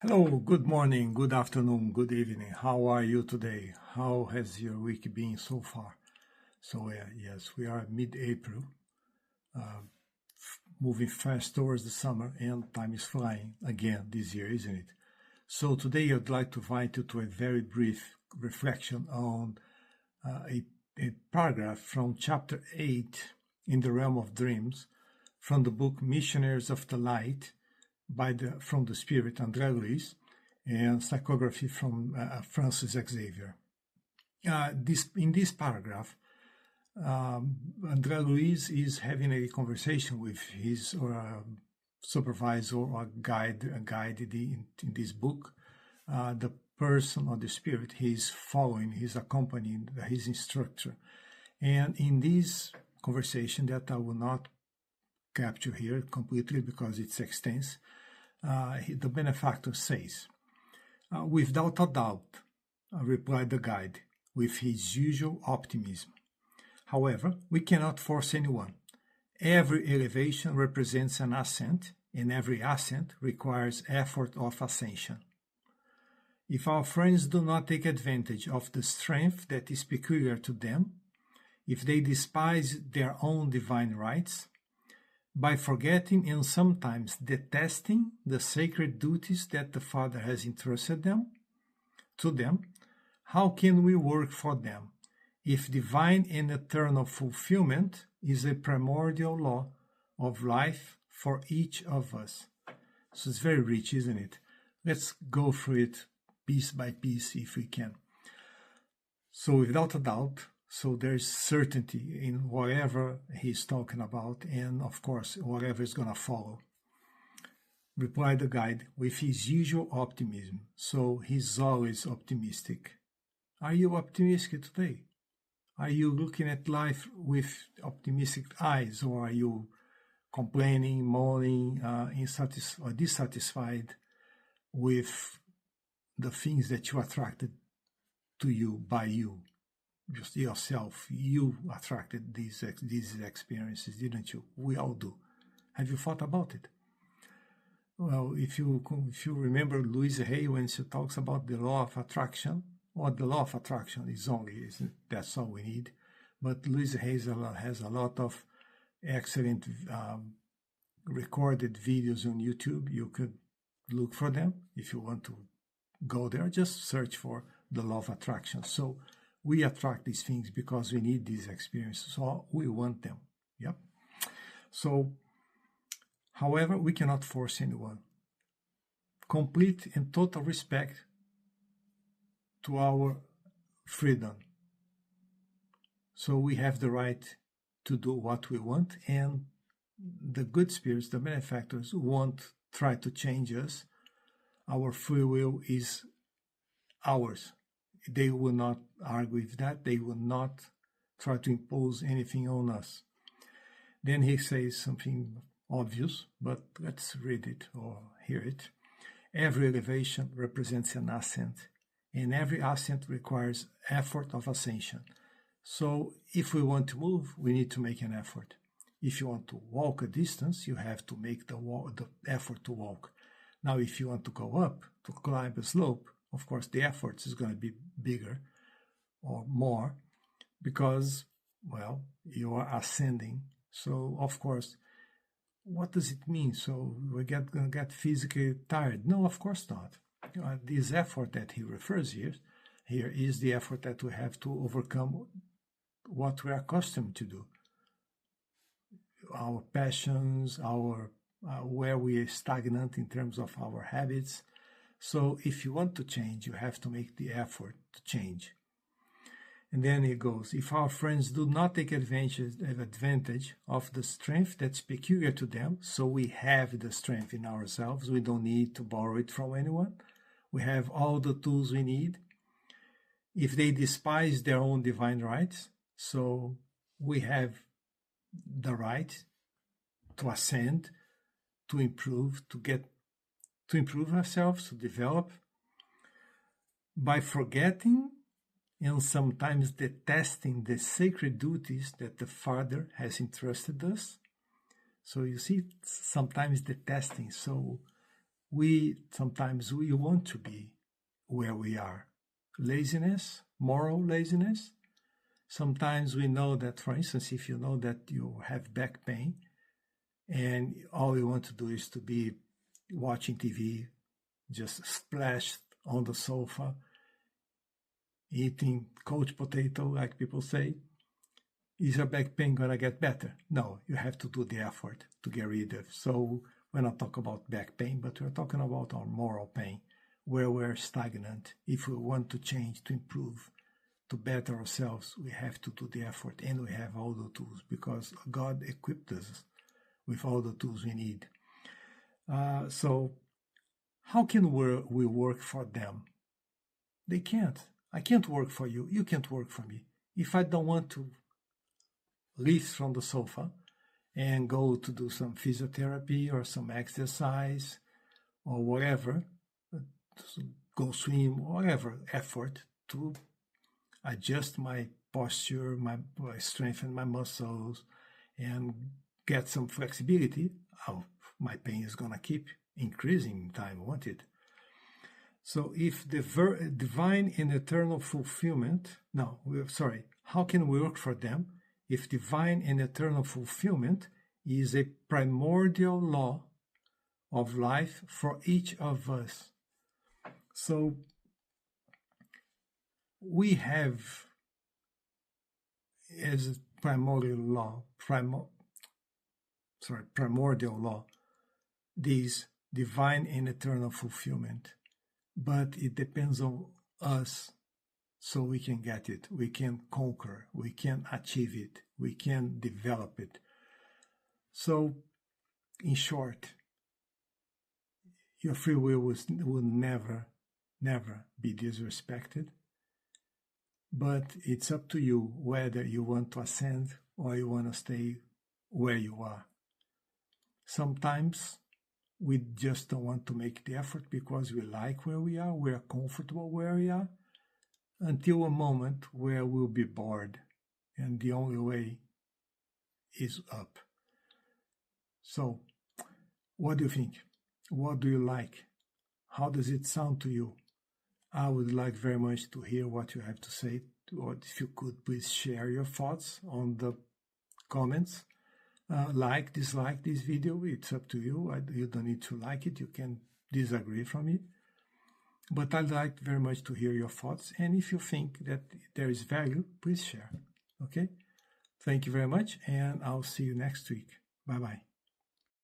Hello, good morning, good afternoon, good evening. How are you today? How has your week been so far? So, yes, we are mid-April, moving fast towards the summer, and time is flying again this year, isn't it? So today I'd like to invite you to a very brief reflection on a paragraph from chapter 8 in the realm of dreams from the book Missionaries of the Light from the Spirit André Luiz and psychography from Francis Xavier. In this paragraph, André Luiz is having a conversation with his supervisor or guide in this book. The person or the spirit he's following, he's accompanying, his instructor. And in this conversation that I will not capture here completely because it's extensive, the benefactor says, without a doubt, replied the guide, with his usual optimism. However, we cannot force anyone. Every elevation represents an ascent, and every ascent requires effort of ascension. If our friends do not take advantage of the strength that is peculiar to them, if they despise their own divine rights, by forgetting and sometimes detesting the sacred duties that the Father has entrusted to them, how can we work for them if divine and eternal fulfillment is a primordial law of life for each of us? So it's very rich, isn't it? Let's go through it piece by piece if we can. So without a doubt, so there's certainty in whatever he's talking about, and of course, whatever is going to follow. Replied the guide with his usual optimism. So he's always optimistic. Are you optimistic today? Are you looking at life with optimistic eyes, or are you complaining, moaning, or dissatisfied with the things that you attracted to you by you? Just yourself, you attracted these experiences, didn't you? We all do. Have you thought about it? Well, if you remember Louise Hay when she talks about the law of attraction, or the law of attraction that's all we need. But Louise Hay has a lot of excellent recorded videos on YouTube. You could look for them if you want to go there. Just search for the law of attraction. So we attract these things because we need these experiences, so we want them. Yep. So, however, we cannot force anyone. Complete and total respect to our freedom. So we have the right to do what we want, and the good spirits, the benefactors, won't try to change us. Our free will is ours. They will not argue with that. They will not try to impose anything on us. Then he says something obvious, but let's read it or hear it. Every elevation represents an ascent, and every ascent requires effort of ascension. So if we want to move, we need to make an effort. If you want to walk a distance, you have to make the effort to walk. Now, if you want to go up, to climb a slope, of course, the effort is going to be bigger or more because, well, you are ascending. So, of course, what does it mean? So we're going to get physically tired? No, of course not. This effort that he refers here is the effort that we have to overcome what we're accustomed to do. Our passions, where we are stagnant in terms of our habits. So if you want to change, you have to make the effort to change. And then he goes, if our friends do not take advantage of the strength that's peculiar to them, so we have the strength in ourselves, we don't need to borrow it from anyone. We have all the tools we need. If they despise their own divine rights, so we have the right to ascend, to improve, to improve ourselves, to develop, by forgetting and sometimes detesting the sacred duties that the Father has entrusted us. So you see, sometimes detesting. So sometimes we want to be where we are. Laziness, moral laziness. Sometimes we know that, for instance, if you know that you have back pain and all you want to do is to be watching TV, just splashed on the sofa, eating cold potato, like people say, is your back pain going to get better? No, you have to do the effort to get rid of. So we're not talking about back pain, but we're talking about our moral pain, where we're stagnant. If we want to change, to improve, to better ourselves, we have to do the effort, and we have all the tools because God equipped us with all the tools we need. So how can we work for them? They can't. I can't work for you. You can't work for me. If I don't want to lift from the sofa and go to do some physiotherapy or some exercise or whatever, go swim, whatever effort to adjust my posture, my strengthen my muscles, and get some flexibility, my pain is going to keep increasing in time, won't it? So if the divine and eternal fulfillment, how can we work for them if divine and eternal fulfillment is a primordial law of life for each of us? So we have as a primordial law, this divine and eternal fulfillment. But it depends on us so we can get it, we can conquer, we can achieve it, we can develop it. So, in short, your free will will never be disrespected. But it's up to you whether you want to ascend or you want to stay where you are. Sometimes we just don't want to make the effort because we like where we are, we are comfortable where we are, until a moment where we'll be bored, and the only way is up. So, what do you think? What do you like? How does it sound to you? I would like very much to hear what you have to say, or if you could please share your thoughts on the comments. Like, dislike this video, it's up to you. You don't need to like it, you can disagree from it. But I'd like very much to hear your thoughts, and if you think that there is value, please share. Okay? Thank you very much, and I'll see you next week. Bye-bye.